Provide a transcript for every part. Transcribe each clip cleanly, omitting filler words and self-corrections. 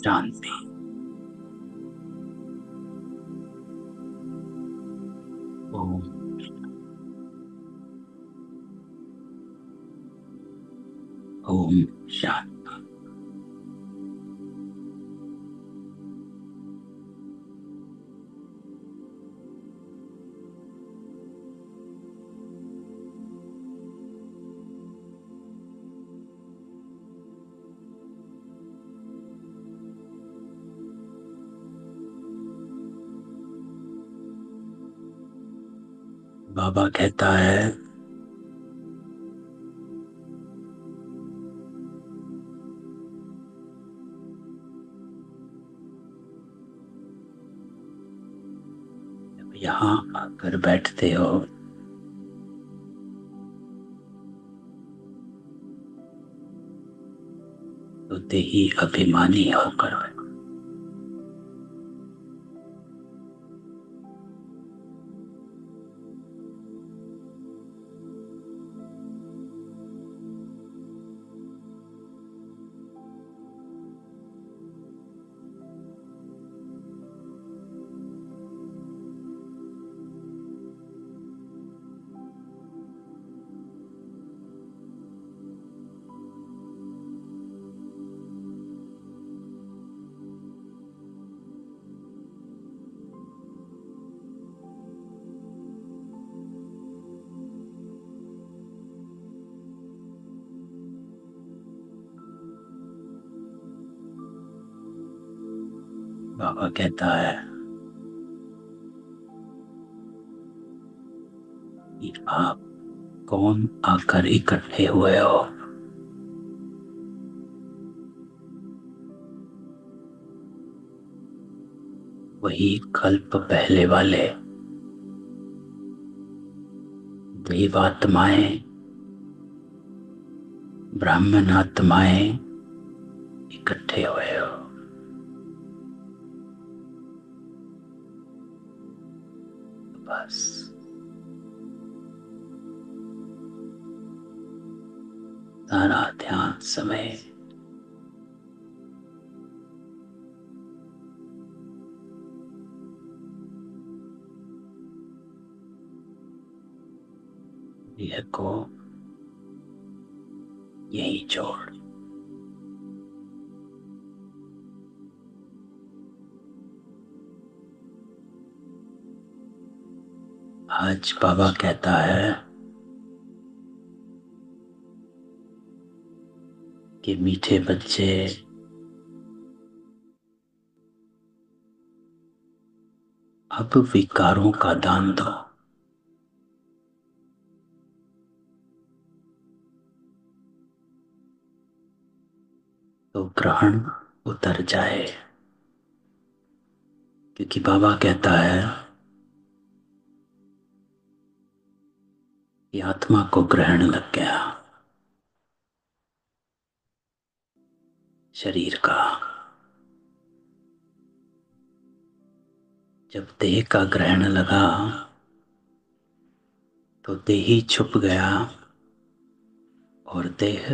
शांति। ओम। ओम शांति। बाबा कहता है जब यहाँ आकर बैठते हो तो देही अभिमानी होकर बैठो। बाबा कहता है कि आप कौन आकर इकट्ठे हुए हो। वही कल्प पहले वाले देवात्माएं, ब्राह्मण आत्माएं इकट्ठे हुए हो। बस सारा ध्यान समय देह को यही छोड़। आज बाबा कहता है कि मीठे बच्चे, अब विकारों का दान दो। तो ग्रहण उतर जाए, क्योंकि बाबा कहता है कि आत्मा को ग्रहण लग गया शरीर का। जब देह का ग्रहण लगा तो देही छुप गया और देह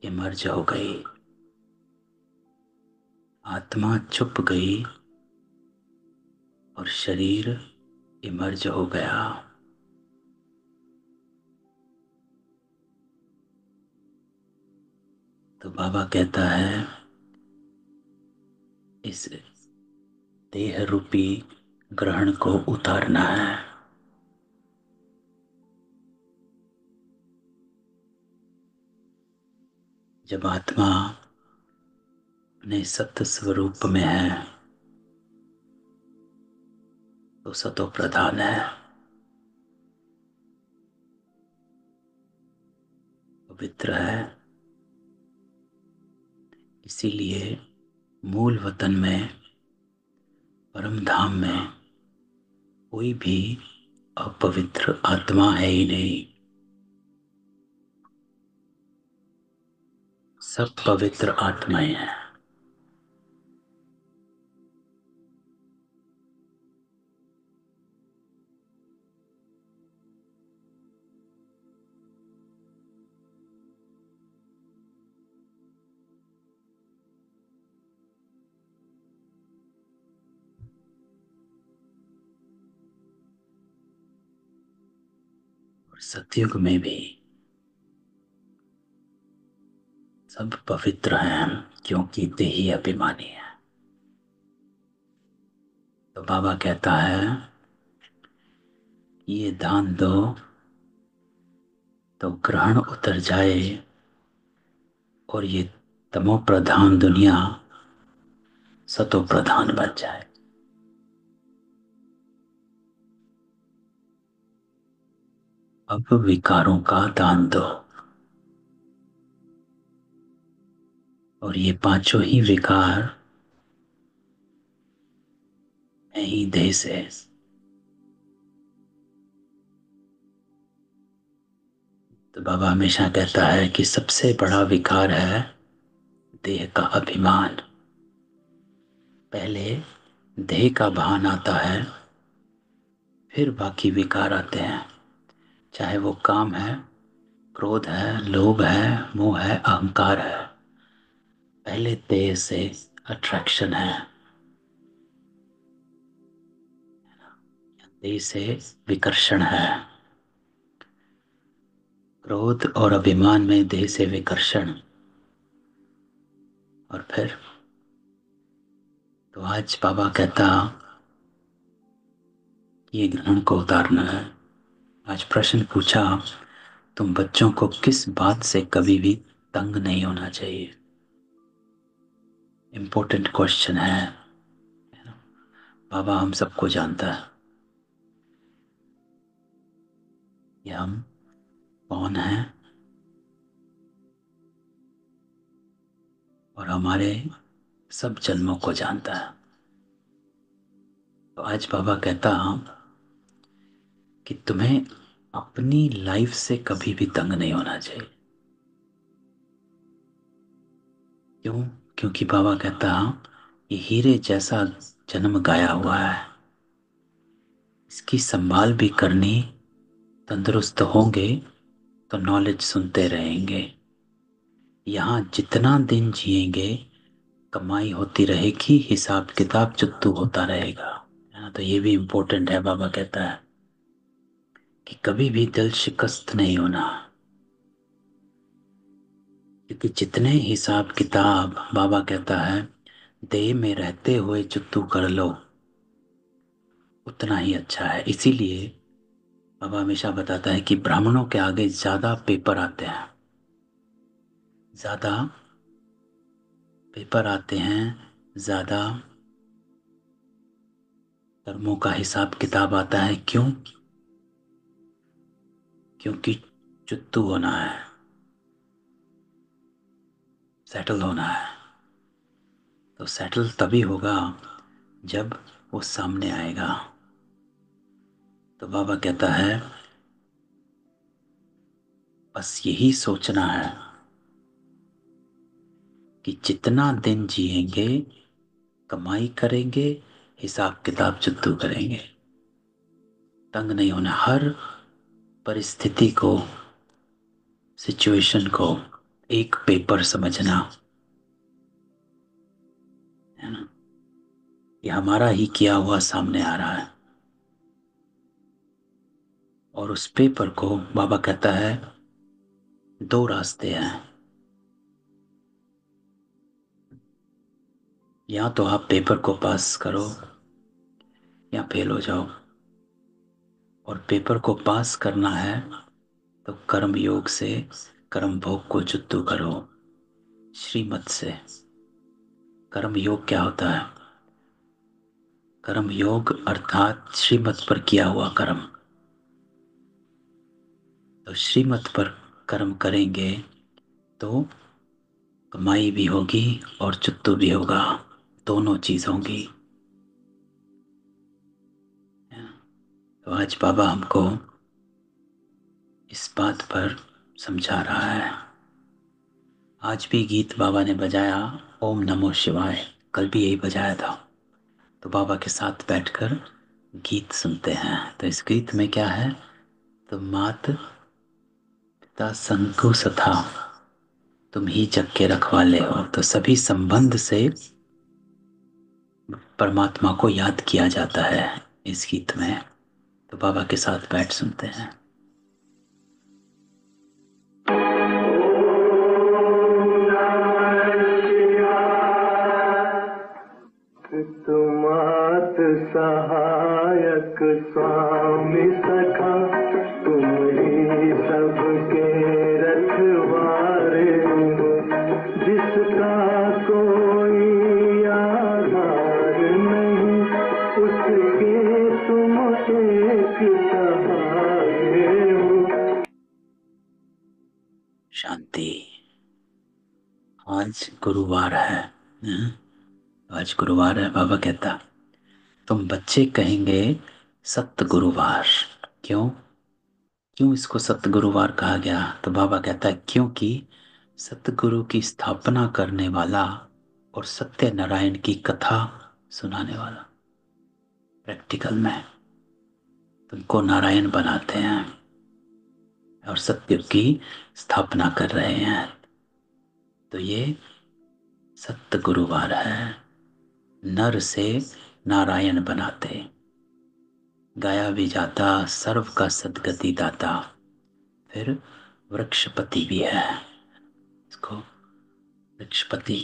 इमर्ज हो गई। आत्मा छुप गई और शरीर इमर्ज हो गया। तो बाबा कहता है इस देह रूपी ग्रहण को उतारना है। जब आत्मा अपने सत्य स्वरूप में है तो सतो प्रधान है, पवित्र है। इसीलिए मूल वतन में, परम धाम में कोई भी अपवित्र आत्मा है ही नहीं। सब पवित्र आत्माएं हैं। सतयुग में भी सब पवित्र हैं क्योंकि देही अभिमानी है। तो बाबा कहता है ये दान दो तो ग्रहण उतर जाए और ये तमो प्रधान दुनिया सतो प्रधान बन जाए। अब विकारों का दान दो और ये पांचों ही विकार मैं ही देह से। तो बाबा हमेशा कहता है कि सबसे बड़ा विकार है देह का अभिमान। पहले देह का भान आता है, फिर बाकी विकार आते हैं, चाहे वो काम है, क्रोध है, लोभ है, मोह है, अहंकार है। पहले देह से अट्रैक्शन है, देह से विकर्षण है। क्रोध और अभिमान में देह से विकर्षण, और फिर तो आज बाबा कहता ये ग्रहण को उतारना है। आज प्रश्न पूछा, तुम बच्चों को किस बात से कभी भी तंग नहीं होना चाहिए। इम्पोर्टेंट क्वेश्चन है। बाबा हम सबको जानता है कि हम कौन हैं और हमारे सब जन्मों को जानता है। तो आज बाबा कहता कि तुम्हें अपनी लाइफ से कभी भी तंग नहीं होना चाहिए। क्यों? क्योंकि बाबा कहता ये हीरे जैसा जन्म गाया हुआ है, इसकी संभाल भी करनी। तंदुरुस्त होंगे तो नॉलेज सुनते रहेंगे। यहाँ जितना दिन जिएंगे कमाई होती रहेगी, हिसाब किताब चुत्तू होता रहेगा। है ना? तो ये भी इम्पोर्टेंट है। बाबा कहता है कि कभी भी दिल शिकस्त नहीं होना, क्योंकि जितने हिसाब किताब बाबा कहता है देह में रहते हुए चुत्तू कर लो उतना ही अच्छा है। इसीलिए बाबा हमेशा बताता है कि ब्राह्मणों के आगे ज्यादा पेपर आते हैं, ज्यादा पेपर आते हैं, ज्यादा कर्मों का हिसाब किताब आता है। क्यों? क्योंकि चुत्तू होना है, सेटल होना है। तो सेटल तभी होगा जब वो सामने आएगा। तो बाबा कहता है बस यही सोचना है कि जितना दिन जिएंगे कमाई करेंगे, हिसाब किताब चुत्तू करेंगे। तंग नहीं होना, हर परिस्थिति को, सिचुएशन को एक पेपर समझना, है ना? ये हमारा ही किया हुआ सामने आ रहा है। और उस पेपर को बाबा कहता है दो रास्ते हैं, या तो आप पेपर को पास करो या फेल हो जाओ। और पेपर को पास करना है तो कर्म योग से कर्म भोग को चुत्तू करो, श्रीमत से। कर्म योग क्या होता है? कर्म योग अर्थात श्रीमत पर किया हुआ कर्म। तो श्रीमत पर कर्म करेंगे तो कमाई भी होगी और चुत्तू भी होगा, दोनों चीज होंगी। तो आज बाबा हमको इस बात पर समझा रहा है। आज भी गीत बाबा ने बजाया ओम नमो शिवाय, कल भी यही बजाया था। तो बाबा के साथ बैठकर गीत सुनते हैं। तो इस गीत में क्या है? तो मात पिता संकु सथा, तुम ही जग के रखवाले हो। तो सभी संबंध से परमात्मा को याद किया जाता है इस गीत में। तो बाबा के साथ बैठ सुनते हैं। सहायक स्वामी सखा, तुम ही सबके रखवारे हो। जिसका कोई आधार नहीं, उसके तुम एक सहारे हो। शांति। आज गुरुवार है। आज गुरुवार है। बाबा कहता तुम बच्चे कहेंगे सत्य गुरुवार। क्यों क्यों इसको सत्य गुरुवार कहा गया? तो बाबा कहता है क्योंकि सतगुरु की स्थापना करने वाला और सत्य नारायण की कथा सुनाने वाला प्रैक्टिकल में तुमको नारायण बनाते हैं और सत्य की स्थापना कर रहे हैं। तो ये सत्य गुरुवार है। नर से नारायण बनाते, गाया भी जाता सर्व का सद्गति दाता। फिर वृक्षपति भी है। इसको वृक्षपति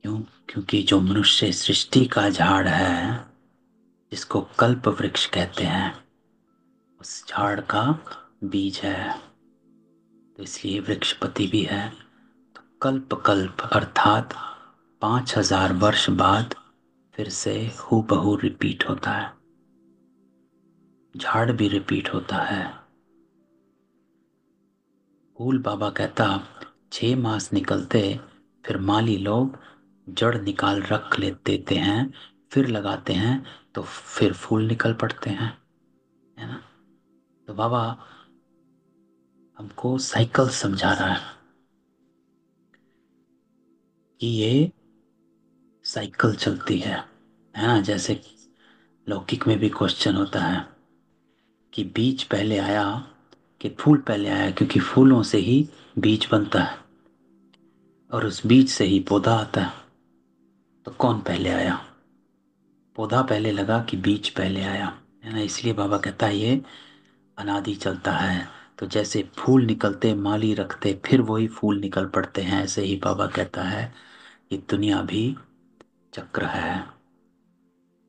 क्यों? क्योंकि जो मनुष्य सृष्टि का झाड़ है, जिसको कल्प वृक्ष कहते हैं, उस झाड़ का बीज है, तो इसलिए वृक्षपति भी है। तो कल्प कल्प अर्थात 5000 वर्ष बाद फिर से हूबहू रिपीट होता है। झाड़ भी रिपीट होता है। फूल बाबा कहता 6 मास निकलते, फिर माली लोग जड़ निकाल रख ले देते हैं, फिर लगाते हैं तो फिर फूल निकल पड़ते हैं, है ना। तो बाबा हमको साइकिल समझा रहा है कि ये साइकिल चलती है ना। जैसे लौकिक में भी क्वेश्चन होता है कि बीज पहले आया कि फूल पहले आया, क्योंकि फूलों से ही बीज बनता है और उस बीज से ही पौधा आता है। तो कौन पहले आया? पौधा पहले लगा कि बीज पहले आया, है ना। इसलिए बाबा कहता है ये अनादि चलता है। तो जैसे फूल निकलते माली रखते फिर वही फूल निकल पड़ते हैं, ऐसे ही बाबा कहता है कि दुनिया भी चक्र है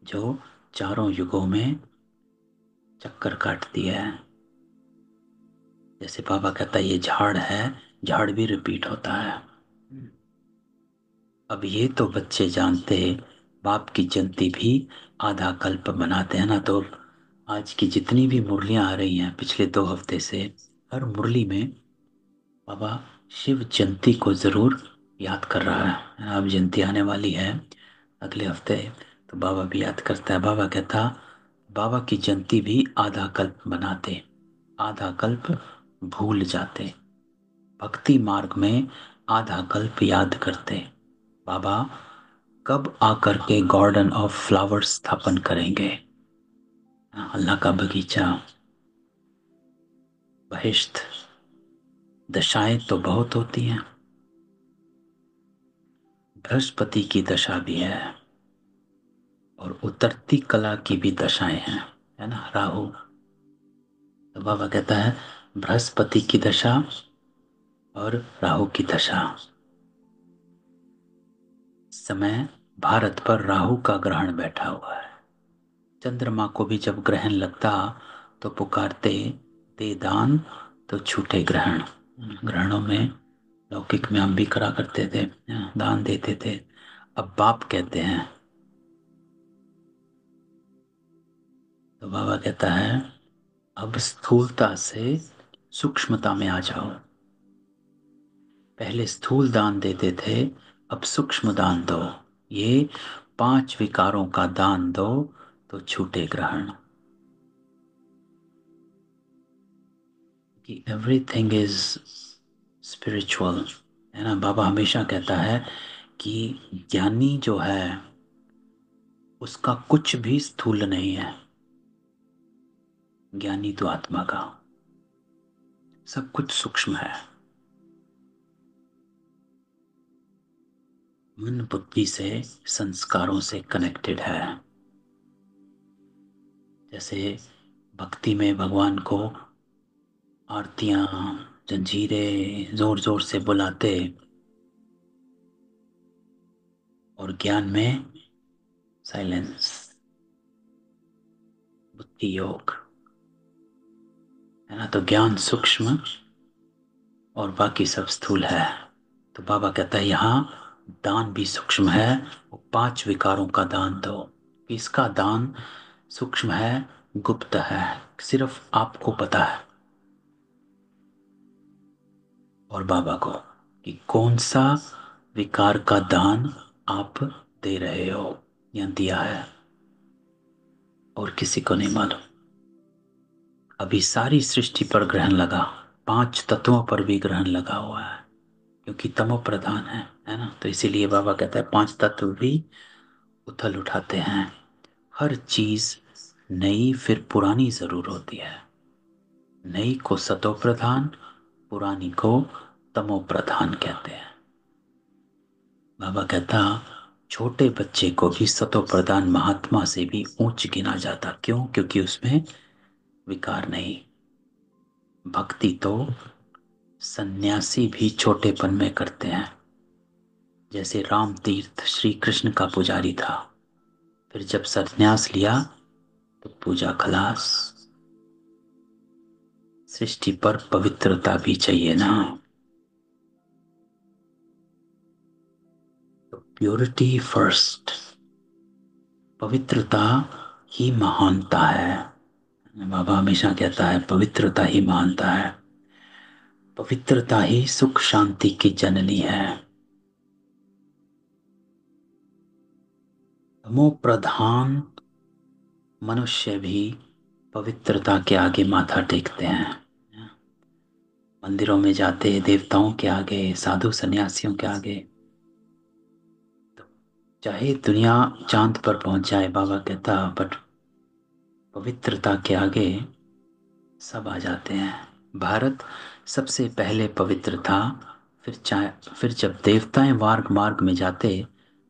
जो चारों युगों में चक्कर काटती है। जैसे बाबा कहता है ये झाड़ है, झाड़ भी रिपीट होता है। अब ये तो बच्चे जानते, बाप की जयंती भी आधा कल्प मनाते हैं ना। तो आज की जितनी भी मुरलियां आ रही हैं पिछले 2 हफ्ते से, हर मुरली में बाबा शिव जयंती को जरूर याद कर रहा है। अब जयंती आने वाली है अगले हफ्ते, तो बाबा भी याद करता है। बाबा कहता बाबा की जयंती भी आधा कल्प मनाते, आधा कल्प भूल जाते, भक्ति मार्ग में आधा कल्प याद करते। बाबा कब आकर के गार्डन ऑफ फ्लावर्स स्थापन करेंगे? अल्लाह का बगीचा, बहिश्त। दशाएं तो बहुत होती हैं। बृहस्पति की दशा भी है और उतरती कला की भी दशाएं हैं, है ना। राहु, तो बाबा कहता है बृहस्पति की दशा और राहु की दशा। समय भारत पर राहु का ग्रहण बैठा हुआ है। चंद्रमा को भी जब ग्रहण लगता तो पुकारते दे दान तो छूटे ग्रहण। ग्रहणों में लौकिक में हम भी करा करते थे, दान देते थे। अब बाप कहते हैं, तो बाबा कहता है अब स्थूलता से सूक्ष्मता में आ जाओ। पहले स्थूल दान देते थे, अब सूक्ष्म दान दो। ये 5 विकारों का दान दो तो छूटे ग्रहण। कि एवरीथिंग इज स्पिरिचुअल, है ना। बाबा हमेशा कहता है कि ज्ञानी जो है उसका कुछ भी स्थूल नहीं है। ज्ञानी तो आत्मा का सब कुछ सूक्ष्म है। मन बुद्धि से संस्कारों से कनेक्टेड है। जैसे भक्ति में भगवान को आरतियां, जंजीरें जोर जोर से बुलाते, और ज्ञान में साइलेंस, बुद्धि योग, है ना। तो ज्ञान सूक्ष्म और बाकी सब स्थूल है। तो बाबा कहता है यहाँ दान भी सूक्ष्म है। वो 5 विकारों का दान दो। इसका दान सूक्ष्म है, गुप्त है, सिर्फ आपको पता है और बाबा को, कि कौन सा विकार का दान आप दे रहे हो या दिया है, और किसी को नहीं मालूम। अभी सारी सृष्टि पर ग्रहण लगा, 5 तत्वों पर भी ग्रहण लगा हुआ है, क्योंकि तमो प्रधान है ना। तो इसीलिए बाबा कहता है 5 तत्व भी उथल उठाते हैं। हर चीज नई फिर पुरानी जरूर होती है। नई को सतो प्रधान, पुरानी को तमो प्रधान कहते हैं। बाबा कहता छोटे बच्चे को भी सतो प्रधान महात्मा से भी ऊंच गिना जाता। क्यों? क्योंकि उसमें विकार नहीं। भक्ति तो सन्यासी भी छोटेपन में करते हैं। जैसे राम तीर्थ श्री कृष्ण का पुजारी था, फिर जब संन्यास लिया तो पूजा खलास। सृष्टि पर पवित्रता भी चाहिए ना। तो प्योरिटी फर्स्ट, पवित्रता ही महानता है। बाबा हमेशा कहता है पवित्रता ही महानता है। पवित्रता ही सुख शांति की जननी है। तमो प्रधान मनुष्य भी पवित्रता के आगे माथा टेकते हैं। मंदिरों में जाते, देवताओं के आगे, साधु सन्यासियों के आगे। तो चाहे दुनिया चांद पर पहुंच जाए, बाबा कहता, बट पवित्रता के आगे सब आ जाते हैं। भारत सबसे पहले पवित्र था। फिर जब देवताएं वार्ग मार्ग में जाते,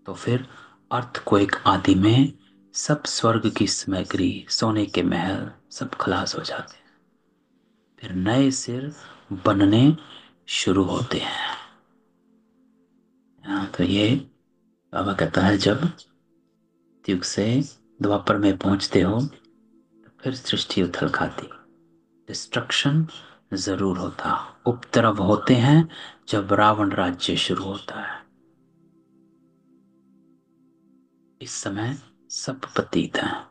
तो फिर अर्थ को एक आदि में सब स्वर्ग की सामग्री, सोने के महल सब खलास हो जाते हैं। फिर नए सिर बनने शुरू होते हैं। तो ये बाबा कहता है जब युग से द्वापर में पहुंचते हो, तो फिर सृष्टि उथल खाती, डिस्ट्रक्शन जरूर होता, उपद्रव होते हैं जब रावण राज्य शुरू होता है। इस समय सब पतित हैं।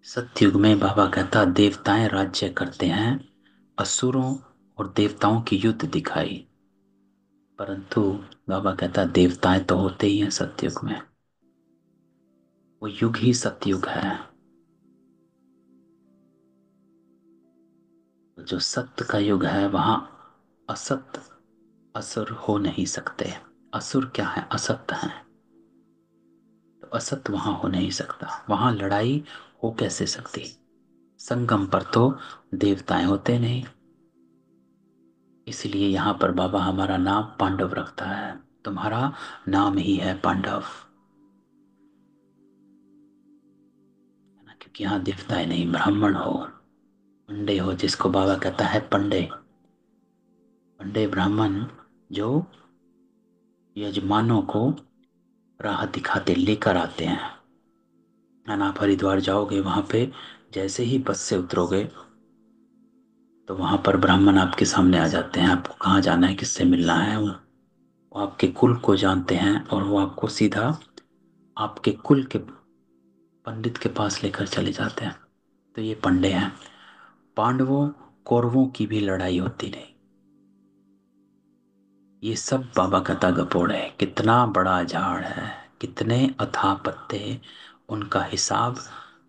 सतयुग में बाबा कहता देवताएं राज्य करते हैं, असुरों और देवताओं की युद्ध दिखाई। परंतु बाबा कहता देवताएं तो होते ही हैं सतयुग में। वो युग ही सतयुग है। जो सत्य का युग है वहां असत असुर हो नहीं सकते। असुर क्या है? असत्य है। तो असत वहां हो नहीं सकता, वहां लड़ाई हो कैसे सकती? संगम पर तो देवताएं होते नहीं। इसलिए यहाँ पर बाबा हमारा नाम पांडव रखता है। तुम्हारा नाम ही है पांडव, है ना? क्योंकि यहाँ देवताएं नहीं, ब्राह्मण हो, पंडे हो, जिसको बाबा कहता है पंडे। पंडे ब्राह्मण जो यजमानों को राह दिखाते लेकर आते हैं। आप हरिद्वार जाओगे, वहां पे जैसे ही बस से उतरोगे तो वहां पर ब्राह्मण आपके सामने आ जाते हैं। आपको कहाँ जाना है, किससे मिलना है, वो आपके कुल को जानते हैं और वो आपको सीधा आपके कुल के पंडित के पास लेकर चले जाते हैं। तो ये पंडे हैं। पांडवों कौरवों की भी लड़ाई होती नहीं। ये सब बाबा का गपोड़ है। कितना बड़ा झाड़ है, कितने अथाह पत्ते, उनका हिसाब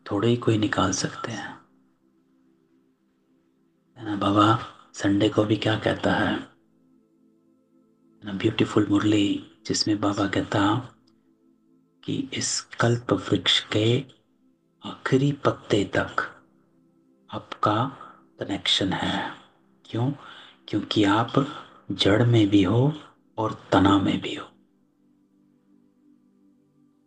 थोड़े ही कोई निकाल सकते हैं, है ना। बाबा संडे को भी क्या कहता है ना, ब्यूटीफुल मुरली, जिसमें बाबा कहता कि इस कल्प वृक्ष के आखिरी पत्ते तक आपका कनेक्शन है। क्यों? क्योंकि आप जड़ में भी हो और तना में भी हो।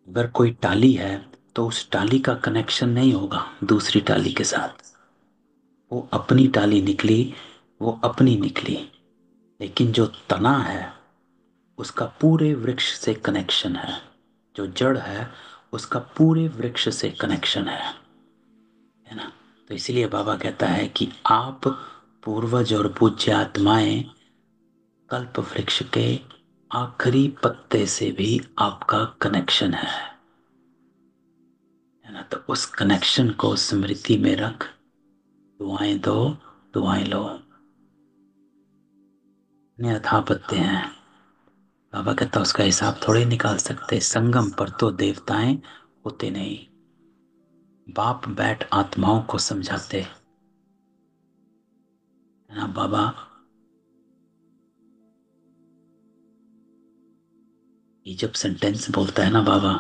अगर कोई टाली है तो उस टाली का कनेक्शन नहीं होगा दूसरी टाली के साथ। वो अपनी टाली निकली, वो अपनी निकली। लेकिन जो तना है उसका पूरे वृक्ष से कनेक्शन है। जो जड़ है उसका पूरे वृक्ष से कनेक्शन है ना। तो इसीलिए बाबा कहता है कि आप पूर्वज और पूज्य आत्माएं कल्प वृक्ष के आखिरी पत्ते से भी आपका कनेक्शन है ना। तो उस कनेक्शन को स्मृति में रख, दुआएं दो, दुआएं लो। इतने अथाह पत्ते हैं। बाबा कहता उसका हिसाब थोड़े निकाल सकते। संगम पर तो देवताएं होते नहीं। बाप बैठ आत्माओं को समझाते है ना बाबा। ये जब सेंटेंस बोलता है ना बाबा,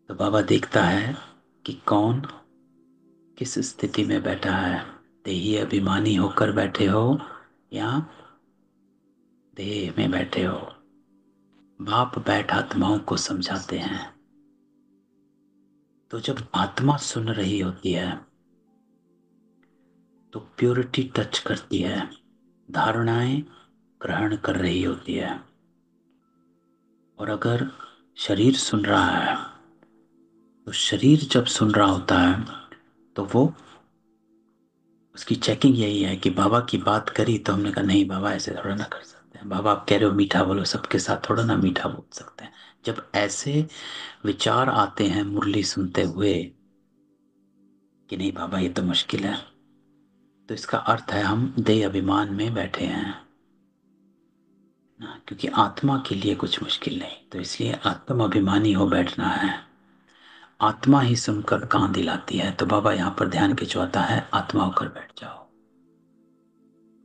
तो बाबा देखता है कि कौन किस स्थिति में बैठा है। देही अभिमानी होकर बैठे हो या देह में बैठे हो। बाप बैठ आत्माओं को समझाते हैं। तो जब आत्मा सुन रही होती है तो प्योरिटी टच करती है, धारणाएं ग्रहण कर रही होती है। और अगर शरीर सुन रहा है, तो शरीर जब सुन रहा होता है तो वो उसकी चेकिंग यही है कि बाबा की बात करी तो हमने कहा नहीं बाबा ऐसे थोड़ा ना कर सकते हैं। बाबा आप कह रहे हो मीठा बोलो, सबके साथ थोड़ा ना मीठा बोल सकते हैं। जब ऐसे विचार आते हैं मुरली सुनते हुए कि नहीं बाबा ये तो मुश्किल है, तो इसका अर्थ है हम देह अभिमान में बैठे हैं ना। क्योंकि आत्मा के लिए कुछ मुश्किल नहीं, तो इसलिए आत्म अभिमानी हो बैठना है। आत्मा ही सुनकर कान दिलाती है। तो बाबा यहाँ पर ध्यान खिंचवाता है, आत्मा होकर बैठ जाओ।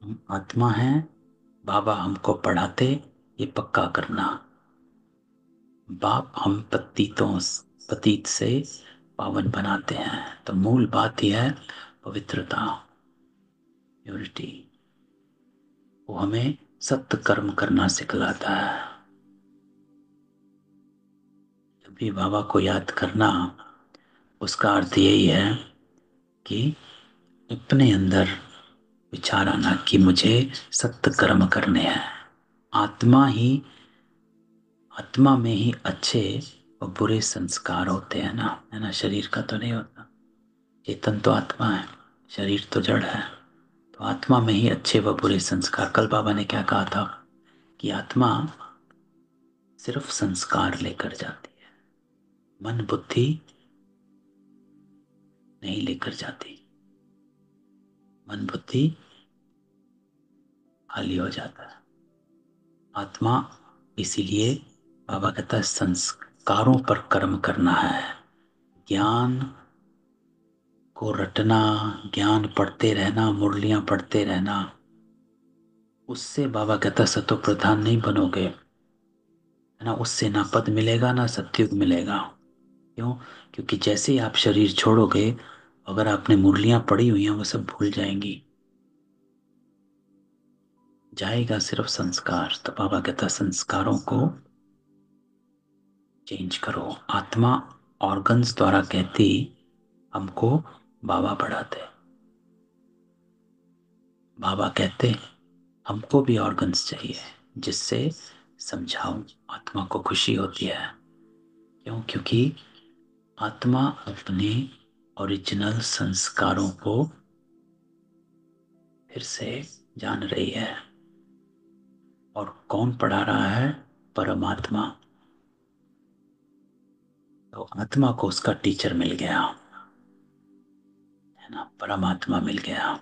हम आत्मा हैं, बाबा हमको पढ़ाते ये पक्का करना। बाप हम पतित से पावन बनाते हैं। तो मूल बात यह है पवित्रता, प्योरिटी। वो हमें सत्य कर्म करना सिखलाता है। जब भी बाबा को याद करना, उसका अर्थ यही है कि अपने अंदर विचार आना कि मुझे सत्य कर्म करने हैं। आत्मा ही आत्मा में ही अच्छे और बुरे संस्कार होते हैं ना, है ना। शरीर का तो नहीं होता। चेतन तो आत्मा है, शरीर तो जड़ है। तो आत्मा में ही अच्छे व बुरे संस्कार। कल बाबा ने क्या कहा था कि आत्मा सिर्फ संस्कार लेकर जाती है, मन बुद्धि नहीं लेकर जाती। मन बुद्धि खाली हो जाता है आत्मा। इसीलिए बाबा कहता है संस्कारों पर कर्म करना है। ज्ञान को रटना, ज्ञान पढ़ते रहना, मुरलियां पढ़ते रहना, उससे बाबा कहता सतो प्रधान नहीं बनोगे, है ना। उससे ना पद मिलेगा ना सत्युग मिलेगा। क्यों? क्योंकि जैसे ही आप शरीर छोड़ोगे, अगर आपने मुरलियां पढ़ी हुई हैं वो सब भूल जाएंगी। जाएगा सिर्फ संस्कार। तो बाबा कहता संस्कारों को चेंज करो। आत्मा ऑर्गन्स द्वारा कहती हमको बाबा बढ़ाते। बाबा कहते हमको भी ऑर्गन्स चाहिए जिससे समझाऊं। आत्मा को खुशी होती है। क्यों? क्योंकि आत्मा अपने ओरिजिनल संस्कारों को फिर से जान रही है। और कौन पढ़ा रहा है? परमात्मा। तो आत्मा को उसका टीचर मिल गया, है ना। परमात्मा मिल गया।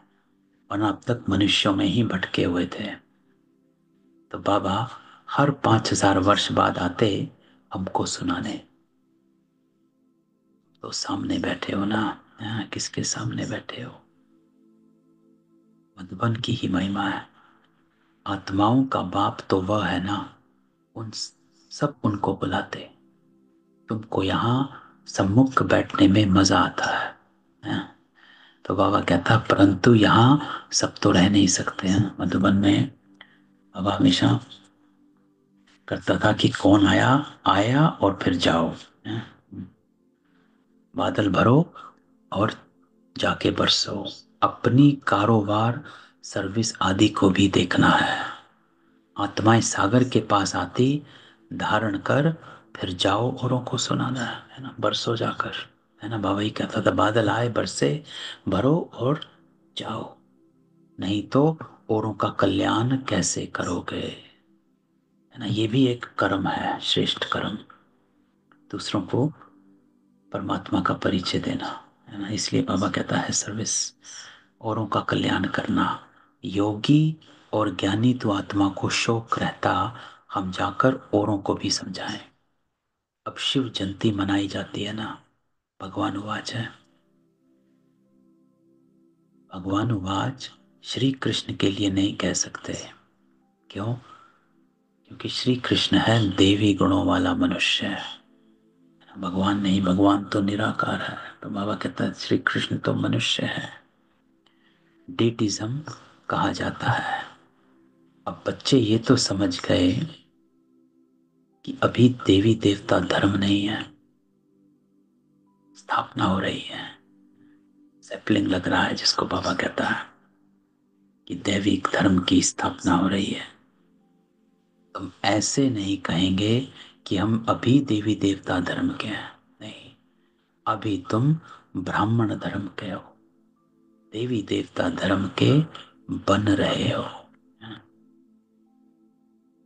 वरना अब तक मनुष्यों में ही भटके हुए थे। तो बाबा हर 5,000 वर्ष बाद आते हमको सुनाने। तो सामने बैठे हो ना, हाँ, किसके सामने बैठे हो? मधुबन की ही महिमा है। आत्माओं का बाप तो वह है ना, उन सब उनको बुलाते। तुमको यहाँ सम्मुख बैठने में मजा आता है। तो बाबा कहता परंतु यहाँ सब तो रह नहीं सकते हैं। मधुबन में बाबा हमेशा करता था कि कौन आया आया और फिर जाओ, हैं? बादल भरो और जाके बरसो। अपनी कारोबार सर्विस आदि को भी देखना है। आत्माएं सागर के पास आती, धारण कर फिर जाओ औरों को सुनाना, है ना, बरसो जाकर। है ना, बाबा ही कहता था, बादल आए बरसे, भरो और जाओ, नहीं तो औरों का कल्याण कैसे करोगे। है ना, ये भी एक कर्म है, श्रेष्ठ कर्म, दूसरों को परमात्मा का परिचय देना। है ना, इसलिए बाबा कहता है सर्विस, औरों का कल्याण करना। योगी और ज्ञानी तो आत्मा को शौक रहता, हम जाकर औरों को भी समझाएं। अब शिव जयंती मनाई जाती है ना, भगवान उवाच है, भगवान उवाच, श्री कृष्ण के लिए नहीं कह सकते। क्यों? क्योंकि श्री कृष्ण है देवी गुणों वाला मनुष्य है, भगवान नहीं, भगवान तो निराकार है। तो बाबा कहता है श्री कृष्ण तो मनुष्य है, डेटिज्म कहा जाता है। अब बच्चे ये तो समझ गए कि अभी देवी देवता धर्म नहीं है, स्थापना हो रही है, सैपलिंग लग रहा है, जिसको बाबा कहता है कि दैविक धर्म की स्थापना हो रही है। तुम ऐसे नहीं कहेंगे कि हम अभी देवी देवता धर्म के हैं, नहीं, अभी तुम ब्राह्मण धर्म के हो, देवी देवता धर्म के बन रहे हो।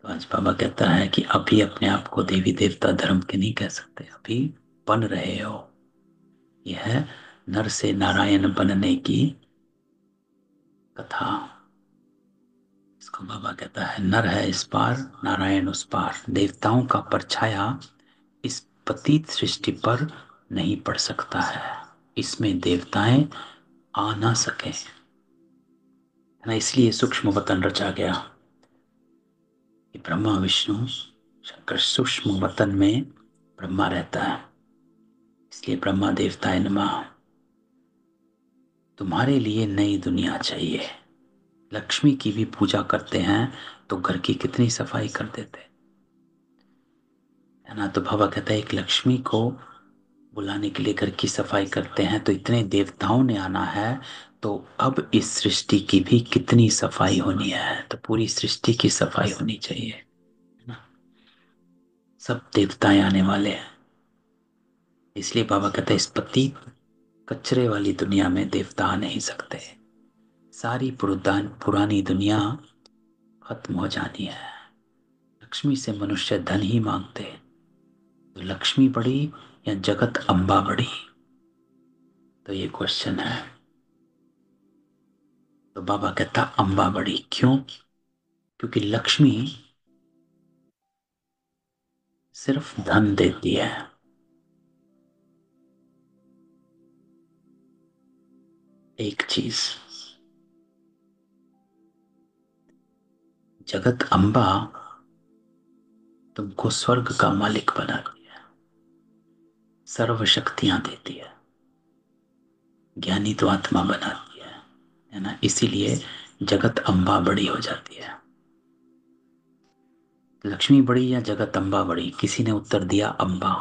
तो आज बाबा कहता है कि अभी अपने आप को देवी देवता धर्म के नहीं कह सकते, अभी बन रहे हो। यह है नर से नारायण बनने की कथा। इसको बाबा कहता है, नर है इस पार, नारायण उस पार। देवताओं का परछाया इस पतित सृष्टि पर नहीं पड़ सकता है, इसमें देवताएं आ ना सके, है ना। इसलिए सूक्ष्म वतन रचा गया कि ब्रह्मा विष्णु शंकर सूक्ष्म वतन में ब्रह्मा रहता है, इसलिए ब्रह्मा देवताय नमः। तुम्हारे लिए नई दुनिया चाहिए। लक्ष्मी की भी पूजा करते हैं तो घर की कितनी सफाई कर देते, है ना। तो बाबा कहता है एक लक्ष्मी को बुलाने के लिए घर की सफाई करते हैं, तो इतने देवताओं ने आना है, तो अब इस सृष्टि की भी कितनी सफाई होनी है, तो पूरी सृष्टि की सफाई होनी चाहिए, है ना। सब देवताएं आने वाले हैं, इसलिए बाबा कहते हैं इस पति कचरे वाली दुनिया में देवता आ नहीं सकते, सारी पुरानी दुनिया खत्म हो जानी है। लक्ष्मी से मनुष्य धन ही मांगते, तो लक्ष्मी बड़ी या जगत अम्बा बड़ी, तो ये क्वेश्चन है। तो बाबा कहता अम्बा बड़ी क्यों? क्योंकि लक्ष्मी सिर्फ धन देती है, एक चीज। जगत अम्बा तुमको स्वर्ग का मालिक बनाती है, सर्व शक्तियां देती है, ज्ञानी तो आत्मा बनाती है ना। इसीलिए जगत अम्बा बड़ी हो जाती है। लक्ष्मी बड़ी या जगत अम्बा बड़ी? किसी ने उत्तर दिया अम्बा,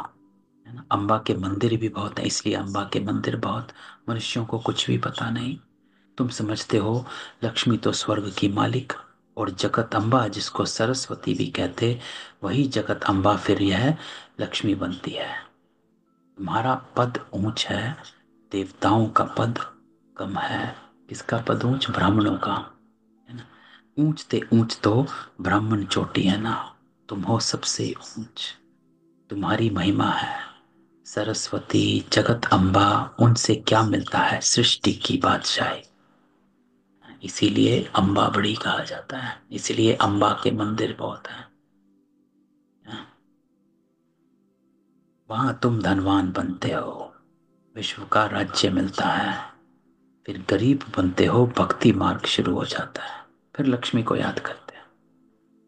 है ना। अम्बा के मंदिर भी बहुत है, इसलिए अम्बा के मंदिर बहुत। मनुष्यों को कुछ भी पता नहीं, तुम समझते हो लक्ष्मी तो स्वर्ग की मालिक, और जगत अम्बा जिसको सरस्वती भी कहते, वही जगत अम्बा फिर यह लक्ष्मी बनती है। तुम्हारा पद ऊंच है, देवताओं का पद कम है। किसका पद ऊंच? ब्राह्मणों का, है ना। ऊंचते ऊंच तो ब्राह्मण चोटी है ना, तुम हो सबसे ऊंच, तुम्हारी महिमा है। सरस्वती जगत अम्बा, उनसे क्या मिलता है? सृष्टि की बादशाही, इसीलिए अम्बा बड़ी कहा जाता है, इसीलिए अम्बा के मंदिर बहुत हैं। वहां तुम धनवान बनते हो, विश्व का राज्य मिलता है, फिर गरीब बनते हो, भक्ति मार्ग शुरू हो जाता है, फिर लक्ष्मी को याद करते हैं।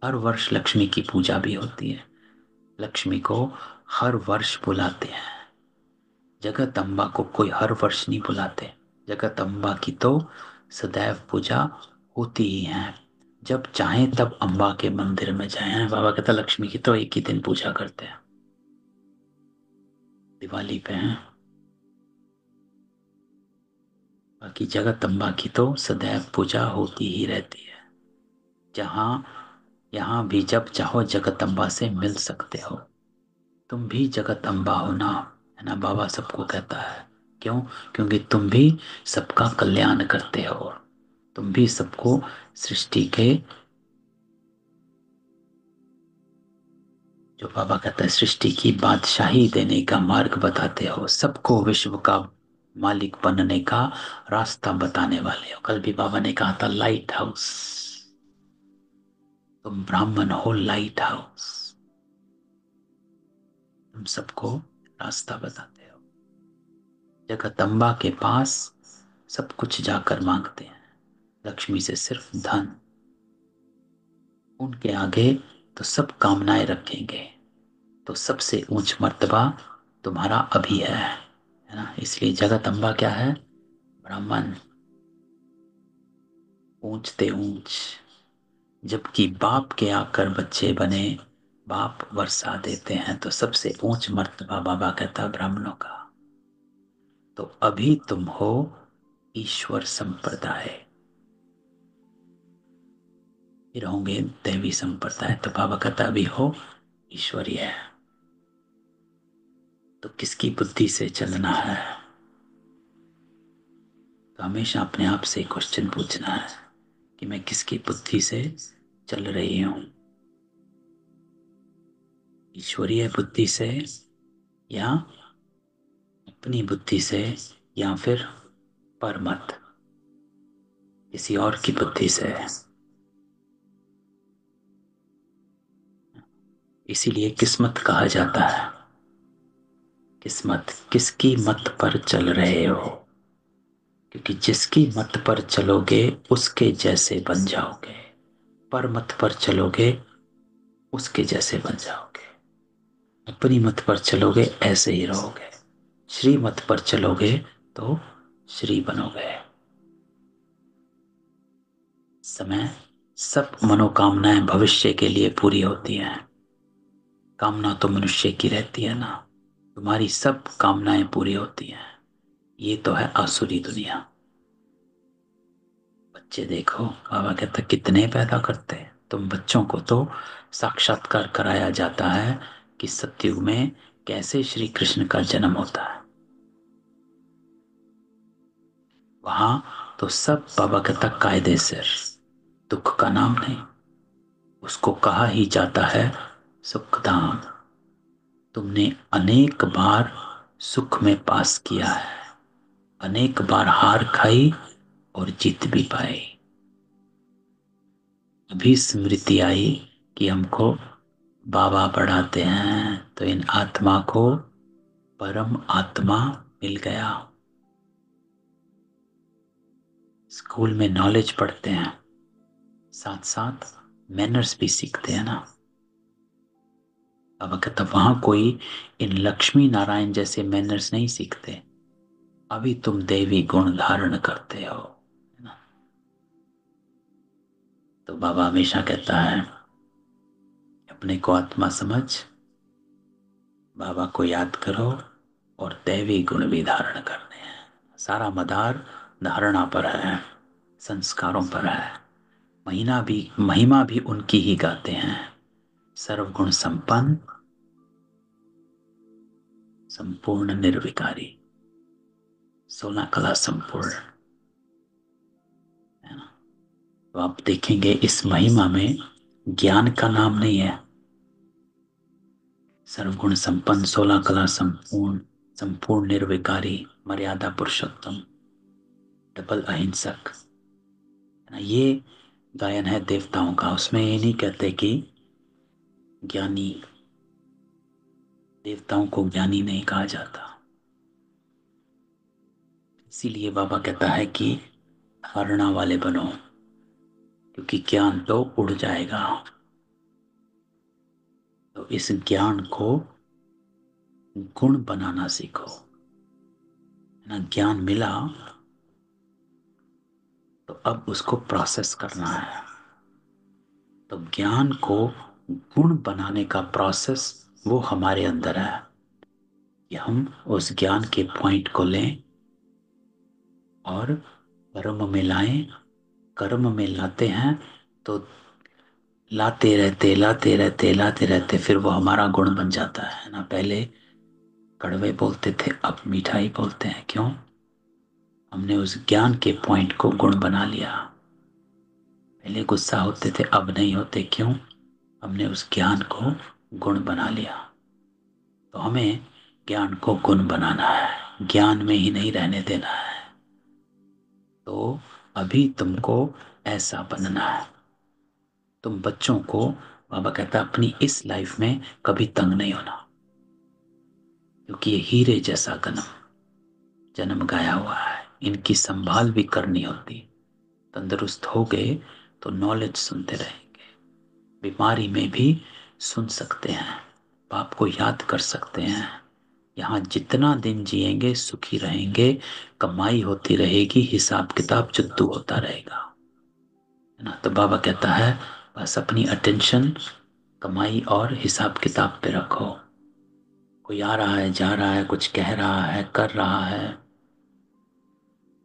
हर वर्ष लक्ष्मी की पूजा भी होती है, लक्ष्मी को हर वर्ष बुलाते हैं। जगत अम्बा को कोई हर वर्ष नहीं बुलाते, जगत अम्बा की तो सदैव पूजा होती ही है। जब चाहें तब अम्बा के मंदिर में जाएं। बाबा कहता लक्ष्मी की तो एक ही दिन पूजा करते हैं, दिवाली पे हैं। बाकी जगत अम्बा की तो सदैव पूजा होती ही रहती है। जहाँ यहाँ भी जब चाहो जगत अम्बा से मिल सकते हो। तुम भी जगत अम्बा हो ना, है ना, बाबा सबको कहता है। क्यों? क्योंकि तुम भी सबका कल्याण करते हो। तुम भी सबको सृष्टि के, जो बाबा कहता है, सृष्टि की बादशाही देने का मार्ग बताते हो। सबको विश्व का मालिक बनने का रास्ता बताने वाले हो। कल भी बाबा ने कहा था लाइट हाउस, तुम ब्राह्मण हो लाइट हाउस, तुम सबको रास्ता बताते हो। जगदम्बा के पास सब कुछ जाकर मांगते हैं, लक्ष्मी से सिर्फ धन। उनके आगे तो सब कामनाएं रखेंगे। तो सबसे ऊंच मर्तबा तुम्हारा अभी है ना। इसलिए जगदम्बा क्या है? ब्राह्मण, ऊंचते ऊंच। जबकि बाप के आकर बच्चे बने, बाप वर्षा देते हैं, तो सबसे ऊंच मर्तबा बाबा कहता है ब्राह्मणों का। तो अभी तुम हो ईश्वर संप्रदाय, फिर होंगे दैवी संप्रदाय। तो बाबा कहता अभी हो ईश्वरीय। तो किसकी बुद्धि से चलना है? तो हमेशा अपने आप से क्वेश्चन पूछना है कि मैं किसकी बुद्धि से चल रही हूं, ईश्वरीय बुद्धि से या अपनी बुद्धि से, या फिर परमत किसी और की बुद्धि से। इसीलिए किस्मत कहा जाता है। किस्मत, किसकी मत पर चल रहे हो? क्योंकि जिसकी मत पर चलोगे उसके जैसे बन जाओगे। पर मत पर चलोगे उसके जैसे बन जाओगे। अपनी मत पर चलोगे ऐसे ही रहोगे। श्री मत पर चलोगे तो श्री बनोगे। समय, सब मनोकामनाएं भविष्य के लिए पूरी होती हैं। कामना तो मनुष्य की रहती है ना। तुम्हारी सब कामनाएं पूरी होती हैं। ये तो है आसुरी दुनिया। बच्चे देखो, बाबा कहता कितने पैदा करते हैं। तुम बच्चों को तो साक्षात्कार कराया जाता है कि सतयुग में कैसे श्री कृष्ण का जन्म होता है। वहां तो सब बाबा कहता कायदे से, दुख का नाम नहीं। उसको कहा ही जाता है सुखधाम। तुमने अनेक बार सुख में पास किया है, अनेक बार हार खाई और जीत भी पाई। अभी स्मृति आई कि हमको बाबा पढ़ाते हैं तो इन आत्मा को परम आत्मा मिल गया। स्कूल में नॉलेज पढ़ते हैं, साथ साथ मैनर्स भी सीखते हैं ना। बाबा कहता वहां कोई इन लक्ष्मी नारायण जैसे मैनर्स नहीं सीखते। अभी तुम देवी गुण धारण करते हो, है ना। तो बाबा हमेशा कहता है अपने को आत्मा समझ, बाबा को याद करो और दैवी गुण भी धारण करने हैं। सारा मदार धारणा पर है, संस्कारों पर है। महिमा भी उनकी ही गाते हैं। सर्वगुण संपन्न, संपूर्ण निर्विकारी, 16 कला संपूर्ण, है ना। तो आप देखेंगे इस महिमा में ज्ञान का नाम नहीं है। सर्वगुण संपन्न, 16 कला संपूर्ण, संपूर्ण निर्विकारी, मर्यादा पुरुषोत्तम, डबल अहिंसक, है ना। ये गायन है देवताओं का। उसमें ये नहीं कहते कि ज्ञानी, देवताओं को ज्ञानी नहीं कहा जाता। इसीलिए बाबा कहता है कि धारणा वाले बनो, क्योंकि ज्ञान तो उड़ जाएगा। तो इस ज्ञान को गुण बनाना सीखो, है ना। ज्ञान मिला तो अब उसको प्रोसेस करना है। तो ज्ञान को गुण बनाने का प्रोसेस वो हमारे अंदर है कि हम उस ज्ञान के पॉइंट को लें और कर्म में लाएं। कर्म में लाते हैं तो लाते रहते फिर वो हमारा गुण बन जाता है ना। पहले कड़वे बोलते थे, अब मीठा ही बोलते हैं। क्यों? हमने उस ज्ञान के पॉइंट को गुण बना लिया। पहले गुस्सा होते थे, अब नहीं होते। क्यों? हमने उस ज्ञान को गुण बना लिया। तो हमें ज्ञान को गुण बनाना है, ज्ञान में ही नहीं रहने देना है। तो अभी तुमको ऐसा बनना है। तुम बच्चों को, बाबा कहता है, अपनी इस लाइफ में कभी तंग नहीं होना, क्योंकि ये हीरे जैसा जन्म गाया हुआ है। इनकी संभाल भी करनी होती। तंदुरुस्त हो गए तो नॉलेज सुनते रहेंगे, बीमारी में भी सुन सकते हैं, बाप को याद कर सकते हैं। यहाँ जितना दिन जिएंगे सुखी रहेंगे, कमाई होती रहेगी, हिसाब किताब जुद्दू होता रहेगा, है ना। तो बाबा कहता है बस अपनी अटेंशन कमाई और हिसाब किताब पे रखो। कोई आ रहा है, जा रहा है, कुछ कह रहा है, कर रहा है,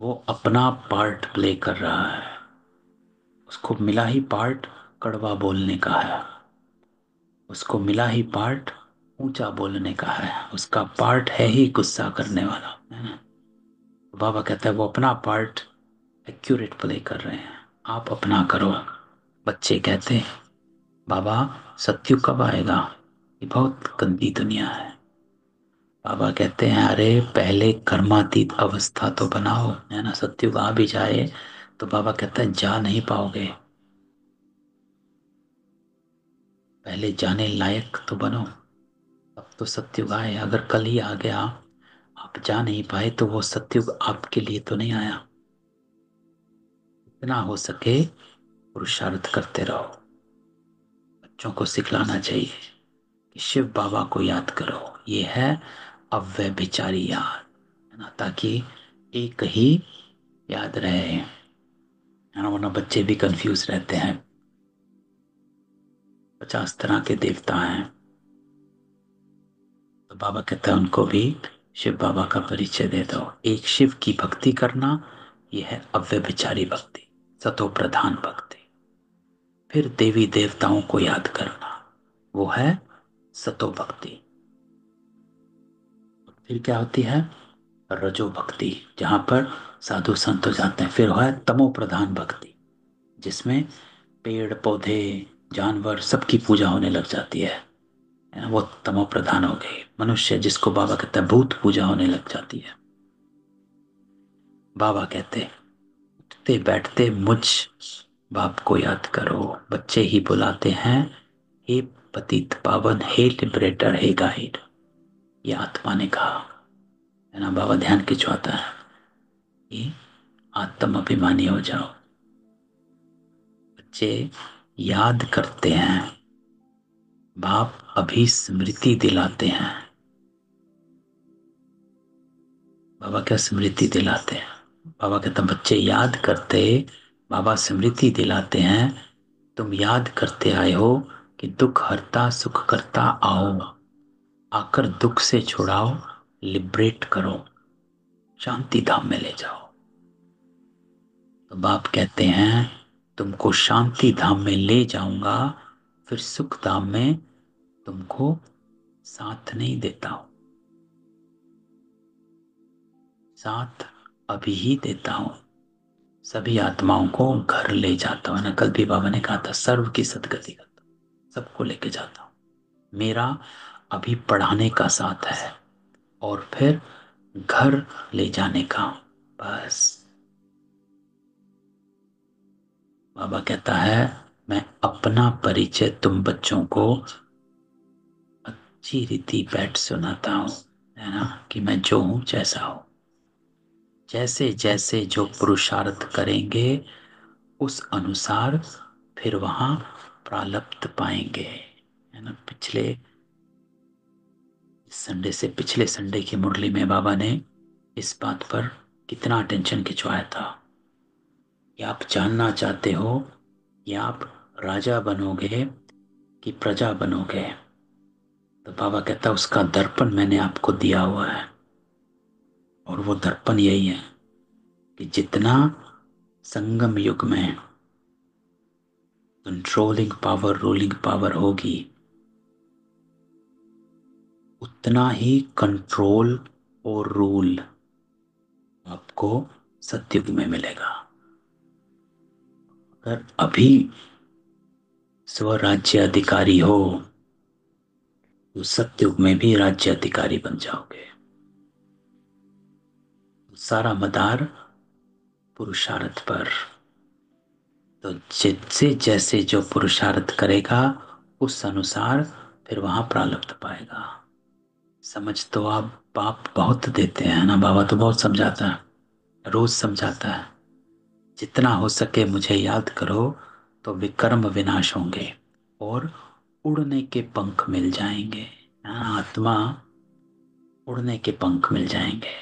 वो अपना पार्ट प्ले कर रहा है। उसको मिला ही पार्ट कड़वा बोलने का है, उसको मिला ही पार्ट ऊंचा बोलने का है, उसका पार्ट है ही गुस्सा करने वाला, है ना। तो बाबा कहता है वो अपना पार्ट एक्यूरेट प्ले कर रहे हैं, आप अपना करो। बच्चे कहते हैं बाबा सत्युग कब आएगा, ये बहुत गंदी दुनिया है। बाबा कहते हैं अरे पहले कर्मातीत अवस्था तो बनाओ, है ना। सत्युग आ भी जाए तो बाबा कहता है जा नहीं पाओगे, पहले जाने लायक तो बनो, अब तो सत्युग आए। अगर कल ही आ गया, आप जा नहीं पाए, तो वो सत्युग आपके लिए तो नहीं आया। इतना हो सके पुरुषार्थ करते रहो। बच्चों को सिखलाना चाहिए कि शिव बाबा को याद करो, ये है अव्यभिचारी याद, है ना, ताकि एक ही याद रहे, है ना। वरना बच्चे भी कंफ्यूज रहते हैं, 50 तरह के देवता हैं। तो बाबा कहता है उनको भी शिव बाबा का परिचय दे दो। एक शिव की भक्ति करना, यह है अव्यभिचारी भक्ति, सतो प्रधान भक्ति। फिर देवी देवताओं को याद करना, वो है सतो भक्ति। फिर क्या होती है? रजो भक्ति, जहां पर साधु संत हो जाते हैं। फिर है तमो प्रधान भक्ति, जिसमें पेड़ पौधे जानवर सबकी पूजा होने लग जाती है ना, वो तमो प्रधान हो गई। मनुष्य, जिसको बाबा कहता है भूत पूजा होने लग जाती है। बाबा कहते उठते बैठते मुझ बाप को याद करो। बच्चे ही बुलाते हैं हे पतित पावन, हे लिबरेटर, हे गाइड। ये आत्मा ने कहा, है ना। बाबा ध्यान खिंचवाता है कि आत्म अभिमानी हो जाओ। बच्चे याद करते हैं, बाप अभी स्मृति दिलाते हैं। बाबा क्या स्मृति दिलाते हैं? बाबा कहता बच्चे याद करते, बाबा स्मृति दिलाते हैं। तुम याद करते आए हो कि दुख हरता सुख करता आओ, आकर दुख से छुड़ाओ, लिबरेट करो, शांति धाम में ले जाओ। तो बाप कहते हैं तुमको शांति धाम में ले जाऊंगा, फिर सुख धाम में तुमको साथ नहीं देता हूं, साथ अभी ही देता हूं। सभी आत्माओं को घर ले जाता हूं ना। कल भी बाबा ने कहा था सर्व की सदगति करता हूं, सबको लेके जाता हूं। मेरा अभी पढ़ाने का साथ है और फिर घर ले जाने का। बस बाबा कहता है मैं अपना परिचय तुम बच्चों को अच्छी रीति बैठ सुनाता हूं, है ना, कि मैं जो हूं जैसा हूं। जैसे जैसे जो पुरुषार्थ करेंगे उस अनुसार फिर वहां प्रालब्ध पाएंगे, है ना। पिछले संडे की मुरली में बाबा ने इस बात पर कितना अटेंशन खिंचवाया था कि आप जानना चाहते हो कि आप राजा बनोगे कि प्रजा बनोगे। तो बाबा कहता उसका दर्पण मैंने आपको दिया हुआ है, और वो दर्पण यही है कि जितना संगम युग में कंट्रोलिंग पावर, रूलिंग पावर होगी, उतना ही कंट्रोल और रूल आपको सतयुग में मिलेगा। अगर अभी स्वराज्य अधिकारी हो तो सतयुग में भी राज्य अधिकारी बन जाओगे। सारा मदार पुरुषार्थ पर। तो जिससे जैसे जो पुरुषार्थ करेगा उस अनुसार फिर वहां प्रारब्ध पाएगा। समझ तो आप बाप बहुत देते हैं ना, बाबा तो बहुत समझाता है, रोज समझाता है। जितना हो सके मुझे याद करो तो विकर्म विनाश होंगे और उड़ने के पंख मिल जाएंगे। हाँ, आत्मा उड़ने के पंख मिल जाएंगे।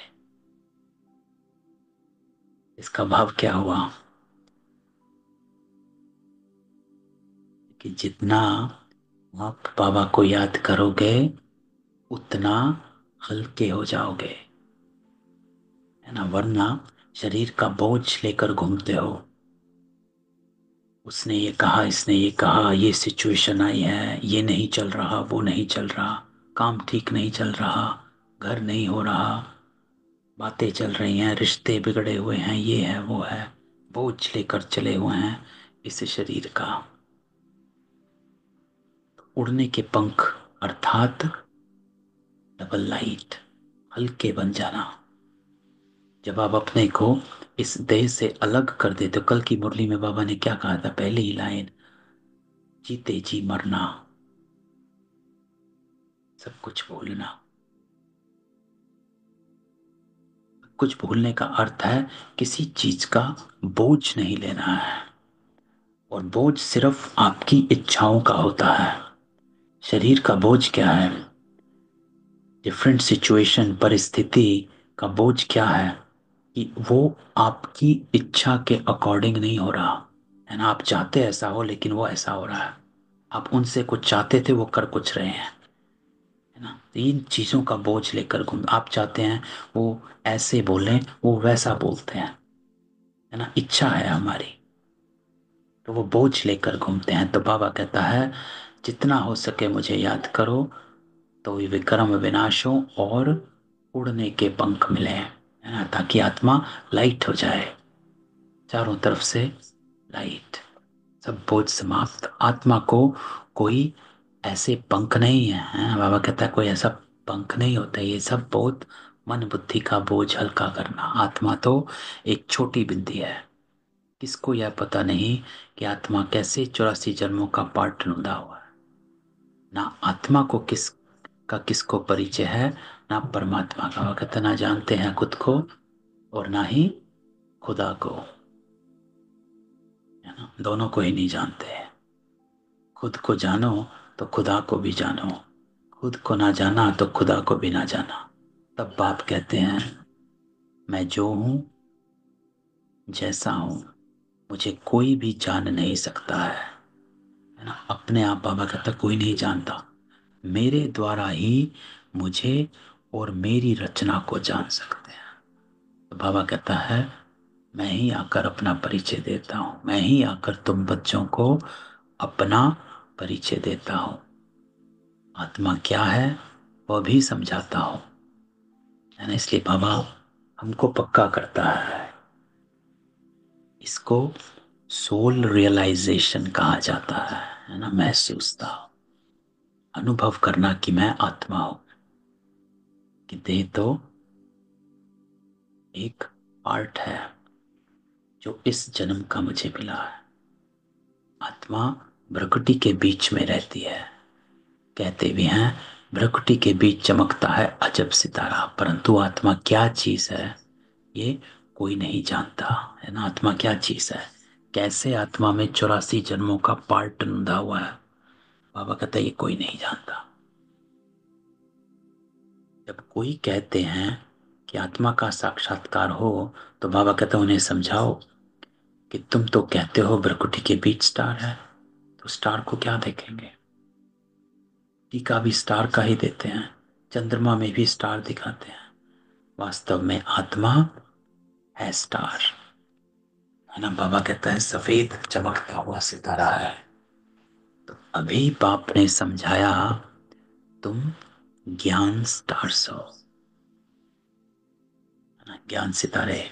इसका भाव क्या हुआ कि जितना आप बाबा को याद करोगे उतना हल्के हो जाओगे, है ना। वरना शरीर का बोझ लेकर घूमते हो। उसने ये कहा, इसने ये कहा, ये सिचुएशन आई है, ये नहीं चल रहा, वो नहीं चल रहा, काम ठीक नहीं चल रहा, घर नहीं हो रहा, बातें चल रही हैं, रिश्ते बिगड़े हुए हैं, ये है वो है। बोझ लेकर चले हुए हैं इस शरीर का। उड़ने के पंख अर्थात डबल लाइट, हल्के बन जाना। जब आप अपने को इस देह से अलग कर देते हो, कल की मुरली में बाबा ने क्या कहा था, पहली ही लाइन, जीते जी मरना, सब कुछ भूलना। कुछ भूलने का अर्थ है किसी चीज का बोझ नहीं लेना है। और बोझ सिर्फ आपकी इच्छाओं का होता है। शरीर का बोझ क्या है, डिफरेंट सिचुएशन, परिस्थिति का बोझ क्या है कि वो आपकी इच्छा के अकॉर्डिंग नहीं हो रहा है ना। आप चाहते ऐसा हो लेकिन वो ऐसा हो रहा है। आप उनसे कुछ चाहते थे, वो कर कुछ रहे हैं, है ना। तो इन चीजों का बोझ लेकर घूम, आप चाहते हैं वो ऐसे बोलें, वो वैसा बोलते हैं, है ना। इच्छा है हमारी, तो वो बोझ लेकर घूमते हैं। तो बाबा कहता है जितना हो सके मुझे याद करो तो ये विक्रम विनाश हो और उड़ने के पंख मिले, है ना, ताकि आत्मा लाइट हो जाए, चारों तरफ से लाइट, सब बोझ समाप्त। आत्मा को कोई ऐसे पंख नहीं है, बाबा कहता है कोई ऐसा पंख नहीं होता। ये सब बहुत मन बुद्धि का बोझ हल्का करना। आत्मा तो एक छोटी बिंदी है। किसको यह पता नहीं कि आत्मा कैसे 84 जन्मों का पाठ ढूंढा हुआ है। ना आत्मा को किसको परिचय है, ना परमात्मा का। वो कहता ना जानते हैं खुद को और ना ही खुदा को, है ना। दोनों को ही नहीं जानते हैं। खुद को जानो तो खुदा को भी जानो, खुद को ना जाना तो खुदा को भी ना जाना। तब बाप कहते हैं मैं जो हूं, जैसा हूं, मुझे कोई भी जान नहीं सकता है ना। अपने आप बाबा कहता कोई नहीं जानता, मेरे द्वारा ही मुझे और मेरी रचना को जान सकते हैं। तो बाबा कहता है मैं ही आकर अपना परिचय देता हूं, मैं ही आकर तुम बच्चों को अपना परिचय देता हूं। आत्मा क्या है वह भी समझाता हूं, है ना। इसलिए बाबा हमको पक्का करता है। इसको सोल रियलाइजेशन कहा जाता है ना। महसूसता, अनुभव करना कि मैं आत्मा हूं, कि देह तो एक पार्ट है जो इस जन्म का मुझे मिला है। आत्मा भ्रकुटी के बीच में रहती है। कहते भी हैं भ्रकुटी के बीच चमकता है अजब सितारा, परंतु आत्मा क्या चीज है ये कोई नहीं जानता, है ना। आत्मा क्या चीज है, कैसे आत्मा में 84 जन्मों का पार्ट ढूंढा हुआ है, बाबा कहता है ये कोई नहीं जानता। जब कोई कहते हैं कि आत्मा का साक्षात्कार हो तो बाबा कहते हैं उन्हें समझाओ कि तुम तो कहते हो भ्रकुटी के बीच स्टार है, तो स्टार को क्या देखेंगे। टीका भी स्टार का ही देते हैं, चंद्रमा में भी स्टार दिखाते हैं। वास्तव में आत्मा है स्टार, है ना। बाबा कहता है सफेद चमकता हुआ सितारा है। अभी बाप ने समझाया, तुम ज्ञान स्टार्स हो, है ना, ज्ञान सितारे।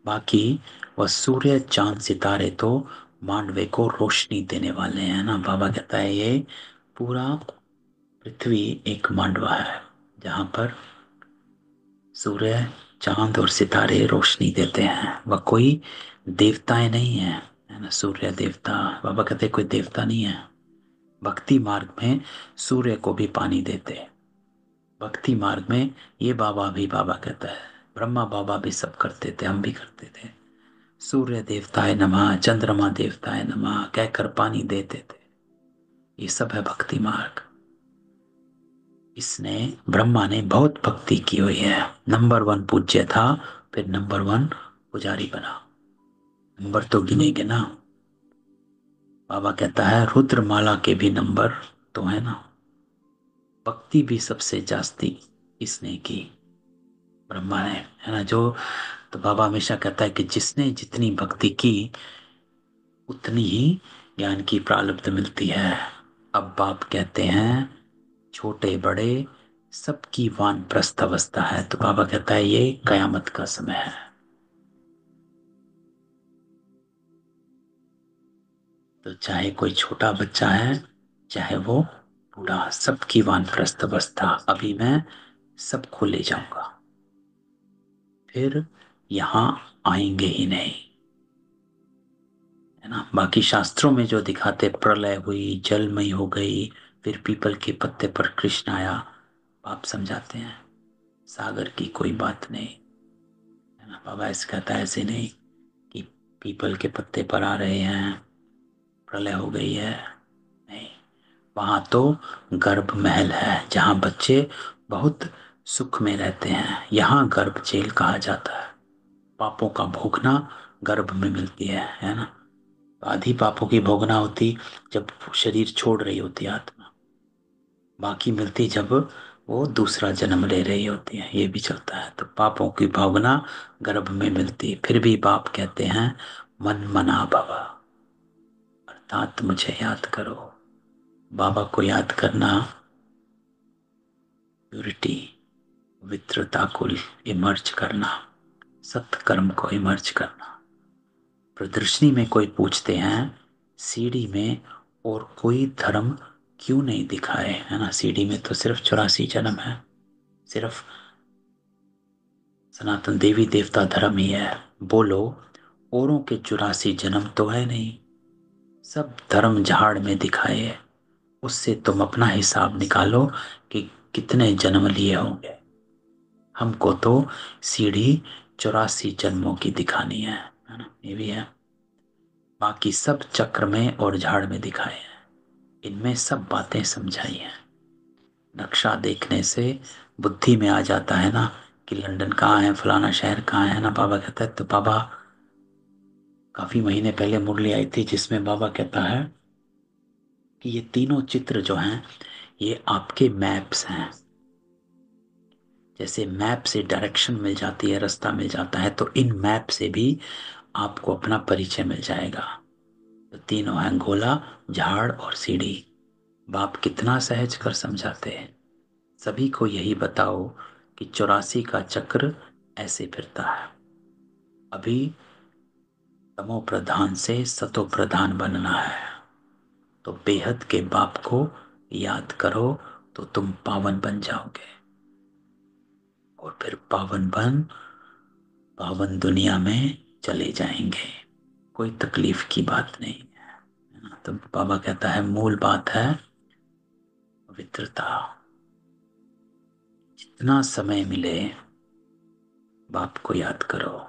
बाकी वह सूर्य चांद सितारे तो मांडवे को रोशनी देने वाले हैं ना। बाबा कहता है ये पूरा पृथ्वी एक मांडवा है, जहां पर सूर्य चांद और सितारे रोशनी देते हैं। वह कोई देवताएं नहीं है, है ना। सूर्य देवता, बाबा कहते कोई देवता नहीं है। भक्ति मार्ग में सूर्य को भी पानी देते, भक्ति मार्ग में ये बाबा भी, बाबा कहता है ब्रह्मा बाबा भी सब करते थे, हम भी करते थे। सूर्य देवताए नमः, चंद्रमा देवताए नमः कहकर पानी देते थे। ये सब है भक्ति मार्ग। इसने, ब्रह्मा ने बहुत भक्ति की हुई है। नंबर वन पूज्य था, फिर नंबर वन पुजारी बना। नंबर तो गिनेंगे ना। बाबा कहता है रुद्रमाला के भी नंबर तो है ना। भक्ति भी सबसे जास्ती इसने की, ब्रह्मा ने, है ना। जो, तो बाबा हमेशा कहता है कि जिसने जितनी भक्ति की उतनी ही ज्ञान की प्रालब्ध मिलती है। अब बाप कहते हैं छोटे बड़े सबकी वानप्रस्थ अवस्था है। तो बाबा कहता है ये कयामत का समय है। तो चाहे कोई छोटा बच्चा है, चाहे वो बूढ़ा, सबकी वानप्रस्थ अवस्था। अभी मैं सबको ले जाऊंगा, फिर यहां आएंगे ही नहीं, है ना। बाकी शास्त्रों में जो दिखाते, प्रलय हुई, जलमय हो गई, फिर पीपल के पत्ते पर कृष्ण आया, आप समझाते हैं सागर की कोई बात नहीं, है ना। बाबा ऐसे कहता है, ऐसे नहीं कि पीपल के पत्ते पर आ रहे हैं, प्रलय हो गई है, नहीं। वहां तो गर्भ महल है, जहां बच्चे बहुत सुख में रहते हैं। यहाँ गर्भ जेल कहा जाता है। पापों का भोगना गर्भ में मिलती है ना। आधी पापों की भोगना होती जब शरीर छोड़ रही होती है आत्मा, बाकी मिलती जब वो दूसरा जन्म ले रही होती है, ये भी चलता है। तो पापों की भोगना गर्भ में मिलती। फिर भी बाप कहते हैं मन मना बाबा, अर्थात मुझे याद करो। बाबा को याद करना प्यूरिटी, पवित्रता को इमर्ज करना, सत्कर्म को इमर्ज करना। प्रदर्शनी में कोई पूछते हैं सीढ़ी में और कोई धर्म क्यों नहीं दिखाए, है ना। सीढ़ी में तो सिर्फ 84 जन्म है, सिर्फ सनातन देवी देवता धर्म ही है। बोलो औरों के 84 जन्म तो है नहीं, सब धर्म झाड़ में दिखाए है। उससे तुम अपना हिसाब निकालो कि कितने जन्म लिए होंगे। हमको तो सीढ़ी 84 जन्मों की दिखानी है ना, ये भी है। बाकी सब चक्र में और झाड़ में दिखाए हैं, इनमें सब बातें समझाई हैं। नक्शा देखने से बुद्धि में आ जाता है ना कि लंदन कहाँ है, फलाना शहर कहाँ है ना। बाबा कहता है, तो बाबा काफी महीने पहले मुरली आई थी जिसमें बाबा कहता है कि ये तीनों चित्र जो हैं ये आपके मैप्स हैं। जैसे मैप से डायरेक्शन मिल जाती है, रास्ता मिल जाता है, तो इन मैप से भी आपको अपना परिचय मिल जाएगा। तो तीनों हैं, गोला, झाड़ और सीढ़ी। बाप कितना सहज कर समझाते हैं। सभी को यही बताओ कि 84 का चक्र ऐसे फिरता है। अभी तमो प्रधान से सतो प्रधान बनना है, तो बेहद के बाप को याद करो तो तुम पावन बन जाओगे। और फिर पावन दुनिया में चले जाएंगे। कोई तकलीफ की बात नहीं है ना। तो बाबा कहता है मूल बात है पवित्रता। जितना समय मिले बाप को याद करो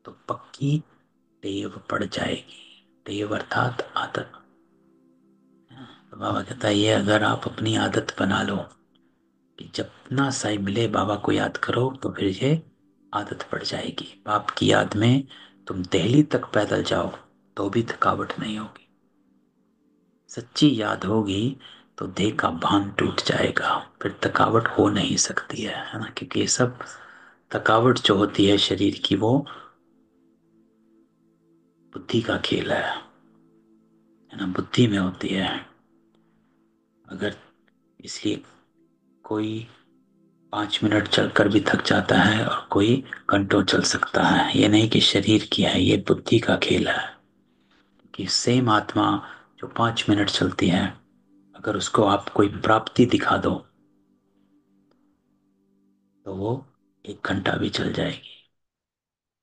तो पक्की टेव पड़ जाएगी। टेव अर्थात आदत। तो बाबा कहता है ये अगर आप अपनी आदत बना लो कि जब ना साई मिले बाबा को याद करो, तो फिर ये आदत पड़ जाएगी। बाप की याद में तुम दिल्ली तक पैदल जाओ तो भी थकावट नहीं होगी। सच्ची याद होगी तो देह का भान टूट जाएगा, फिर थकावट हो नहीं सकती है ना। क्योंकि ये सब थकावट जो होती है शरीर की, वो बुद्धि का खेल है ना, बुद्धि में होती है। अगर इसलिए कोई 5 मिनट चलकर भी थक जाता है और कोई घंटों चल सकता है। ये नहीं कि शरीर की है, ये बुद्धि का खेल है। कि सेम आत्मा जो 5 मिनट चलती है, अगर उसको आप कोई प्राप्ति दिखा दो तो वो 1 घंटा भी चल जाएगी।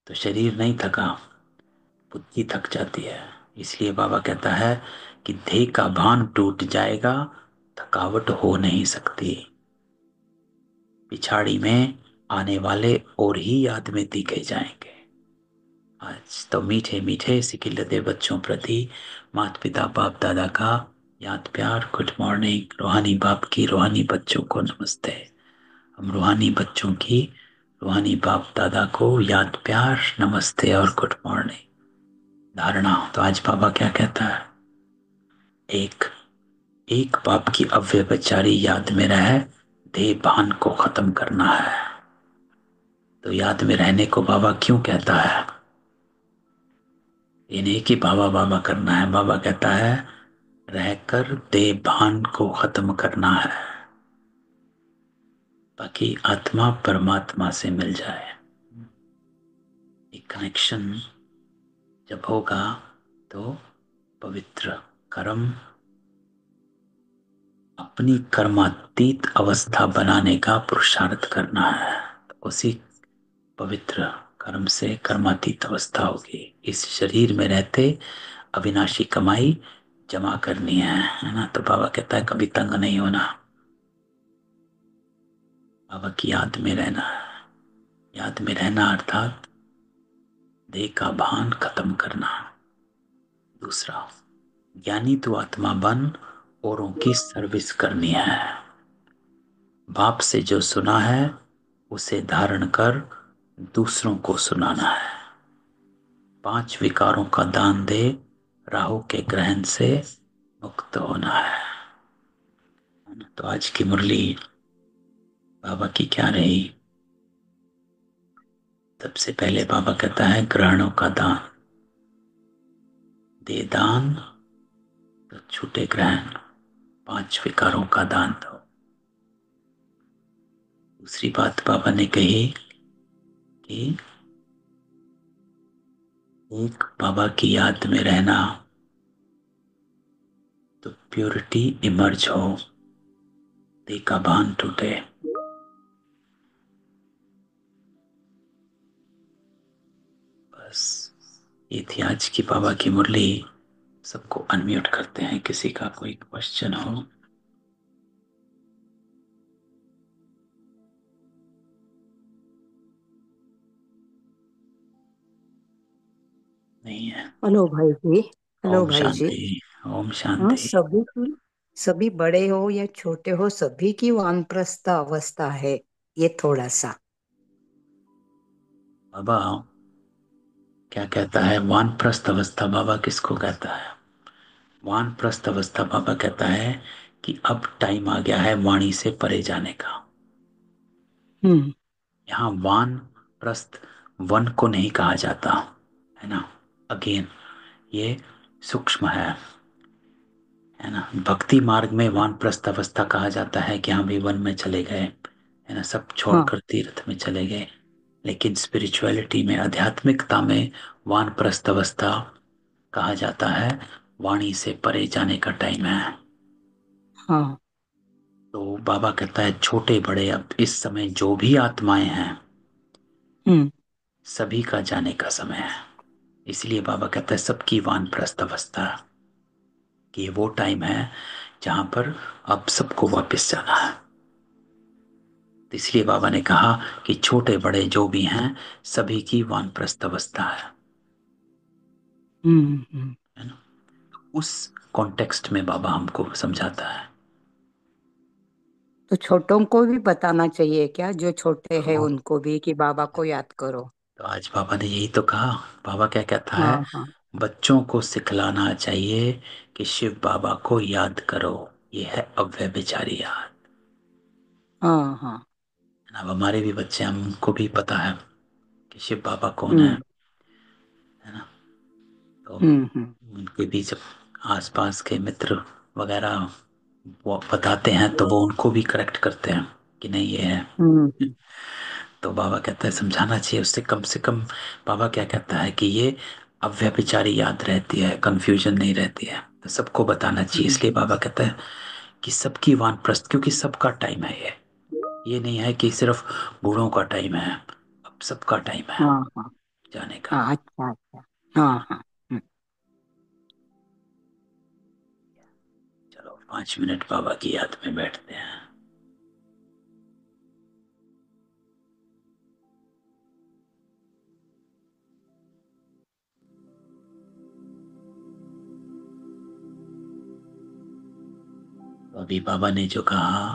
तो शरीर नहीं थका, बुद्धि थक जाती है। इसलिए बाबा कहता है कि देह का भान टूट जाएगा, थकावट हो नहीं सकती। पिछाड़ी में आने वाले और ही याद में दिखे जाएंगे। आज तो मीठे मीठे सिकिलते बच्चों प्रति माता पिता बाप दादा का याद प्यार, गुड मॉर्निंग। रूहानी बाप की रूहानी बच्चों को नमस्ते। हम रूहानी बच्चों की रूहानी बाप दादा को याद प्यार, नमस्ते और गुड मॉर्निंग। धारणा तो आज बाबा क्या कहता है? एक एक बाप की अव्यभिचारी याद में रह देह भान को खत्म करना है। तो याद में रहने को बाबा क्यों कहता है? ये नहीं कि बाबा बाबा करना है। बाबा कहता है रहकर देह भान को खत्म करना है, ताकि आत्मा परमात्मा से मिल जाए। एक कनेक्शन जब होगा तो पवित्र कर्म अपनी कर्मातीत अवस्था बनाने का पुरुषार्थ करना है। तो उसी पवित्र कर्म से कर्मातीत अवस्था होगी। इस शरीर में रहते अविनाशी कमाई जमा करनी है ना। तो बाबा कहता है कभी तंग नहीं होना, बाबा की याद में रहना है। याद में रहना अर्थात देह का भान खत्म करना। दूसरा, ज्ञानी तू आत्मा बन, औरों की सर्विस करनी है। बाप से जो सुना है उसे धारण कर दूसरों को सुनाना है। 5 विकारों का दान दे, राहु के ग्रहण से मुक्त होना है। तो आज की मुरली बाबा की क्या रही? सबसे पहले बाबा कहता है ग्रहणों का दान दे, दान तो छूटे ग्रहण। 5 विकारों का दान दो। दूसरी बात बाबा ने कही कि एक बाबा की याद में रहना तो प्योरिटी इमर्ज हो, देह का भान टूटे। बस ये थी आज की बाबा की मुरली। सबको अनम्यूट करते हैं, किसी का कोई क्वेश्चन हो? नहीं है? हेलो भाई जी। हेलो ओम भाई जी। शांति। ओम हाँ, शांति। सभी बड़े हो या छोटे हो, सभी की वानप्रस्थ अवस्था है ये। थोड़ा सा बाबा क्या कहता है? वानप्रस्थ अवस्था बाबा किसको कहता है? वानप्रस्थ अवस्था बाबा कहता है कि अब टाइम आ गया है वाणी से परे जाने का। हम्म। यहाँ वान प्रस्थ वन को नहीं कहा जाता है ना। अगेन ये सूक्ष्म है ना। भक्ति मार्ग में वानप्रस्थ अवस्था कहा जाता है कि हाँ भी वन में चले गए, है ना, सब हाँ। छोड़कर तीर्थ में चले गए। लेकिन स्पिरिचुअलिटी में, आध्यात्मिकता में वानप्रस्थ अवस्था कहा जाता है वाणी से परे जाने का टाइम है। हाँ। तो बाबा कहता है छोटे बड़े अब इस समय जो भी आत्माएं हैं हम्म। सभी का जाने का समय है। इसलिए बाबा कहता है सबकी वानप्रस्थ अवस्था, कि ये वो टाइम है जहां पर अब सबको वापस जाना है। तो इसलिए बाबा ने कहा कि छोटे बड़े जो भी हैं सभी की वानप्रस्थ अवस्था हम्म। है ना। उस कॉन्टेक्स्ट में बाबा हमको समझाता है। तो छोटों को भी बताना चाहिए क्या, जो छोटे हैं तो, उनको भी, कि बाबा को याद करो? तो आज बाबा ने यही तो कहा। बाबा क्या कहता है? हाँ, हाँ। बच्चों को सिखलाना चाहिए कि शिव बाबा को याद करो। ये है अव्यभिचारी याद। हाँ, हाँ। अब हमारे भी बच्चे, हमको भी पता है कि शिव बाबा कौन हम्म। है ना। तो हम्म। उनके भी जब आसपास के मित्र वगैरह वो बताते हैं तो वो उनको भी करेक्ट करते हैं कि नहीं ये है। हम्म। तो बाबा कहता है समझाना चाहिए उससे कम से कम। बाबा क्या कहता है कि ये अव्यभिचारी याद रहती है, कंफ्यूजन नहीं रहती है, तो सबको बताना चाहिए। हम्म। इसलिए बाबा कहता है कि सबकी वानप्रस्थ, क्योंकि सबका टाइम है ये नहीं है कि सिर्फ बूढ़ों का टाइम है, अब सबका टाइम है हाँ हाँ जाने का। हाँ, अच्छा अच्छा। हाँ हाँ। हम्म। चलो 5 मिनट बाबा की याद में बैठते हैं। तो अभी बाबा ने जो कहा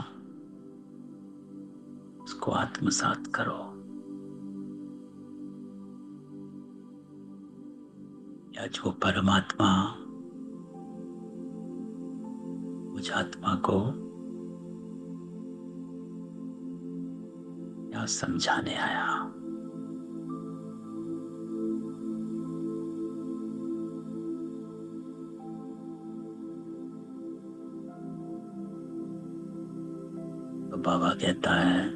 उसको आत्मसात करो, या जो परमात्मा मुझ आत्मा को या समझाने आया, तो बाबा कहता है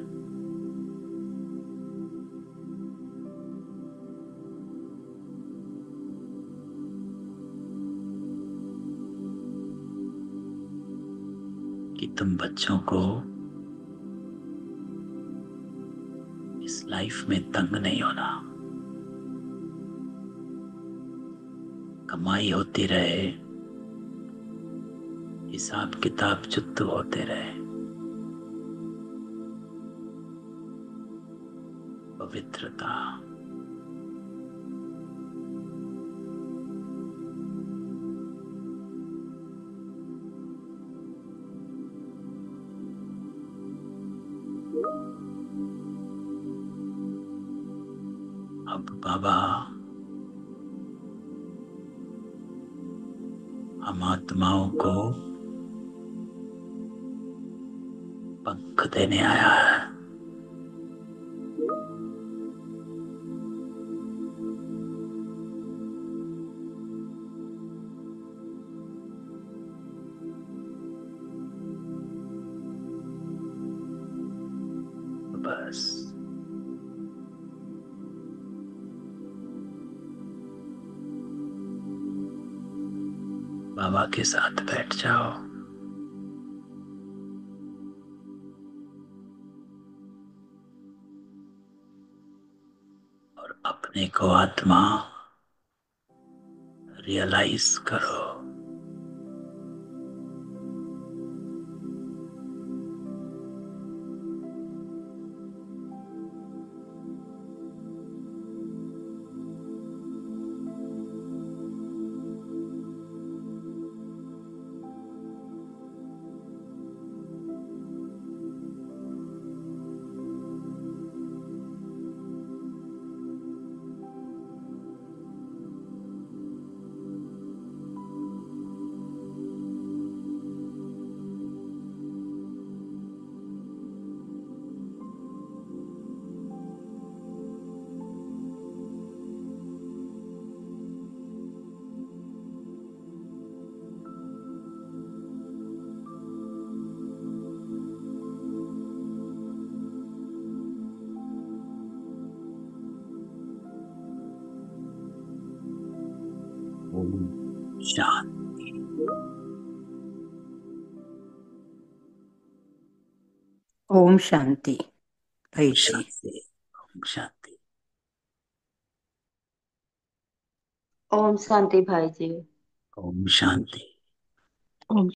कि तुम बच्चों को इस लाइफ में तंग नहीं होना। कमाई होती रहे, हिसाब किताब चुस्त होते रहे, पवित्रता। अब बाबा हम आत्माओं को पंख देने आया है। तो बस बाबा के साथ बैठ जाओ और अपने को आत्मा रियलाइज करो। ओम शांति। ओम शांति भाई ओम जी। शांति। ओम शांति। ओम शांति भाई जी। ओम शांति। ओम